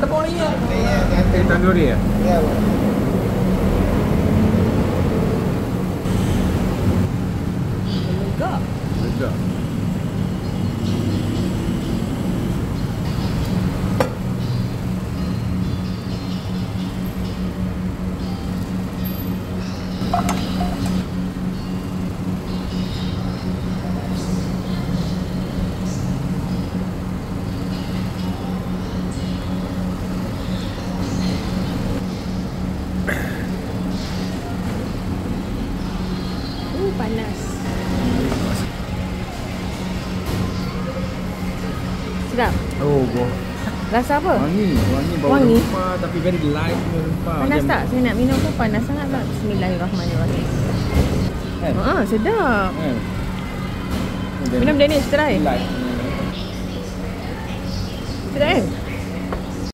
tepung ni ya. Tandoori ya? Ya, bang. Enggak. Sedap. Panas. Sedap. Oh, boh. Rasa apa? Wangi bau Wangi? rempah tapi very light punya rempah. Panas Macam- tak? Saya nak minum tu panas sangat tak? Bismillahirrahmanirrahim. Kan? Sedap. Kan? Minum Danish, try. Light. Sedap kan?